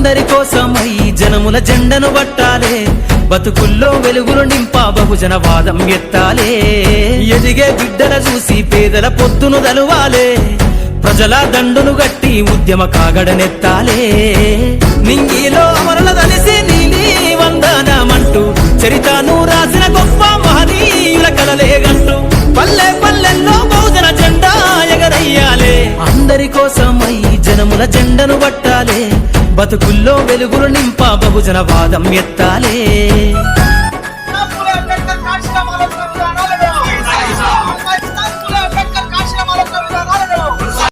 అందరి కోసమై జనముల జెండను పట్టాలే, బతుకుల్లో వెలుగులు నింపా బహుజన వాదం ఎత్తాలే. ఎదిగే బిడ్డల చూసి పేదల పొత్తును దలువాలే, ప్రజల దండును గట్టి ఉద్యమ కాగడనెత్తాలే. నింగిలో అమరుల దలిసి నీలి వందనమంటూ చరితను రాసిన గొప్ప మహనీయుల కలలేగంటూ పల్లె పల్లెల్లో బహుజన జెండా ఎగరయ్యాలే. అందరి కోసమై జనముల జెండను పట్టాలే, బతుకుల్లో వెలుగులు నింపా బహుజన వాదం ఎత్తాలే.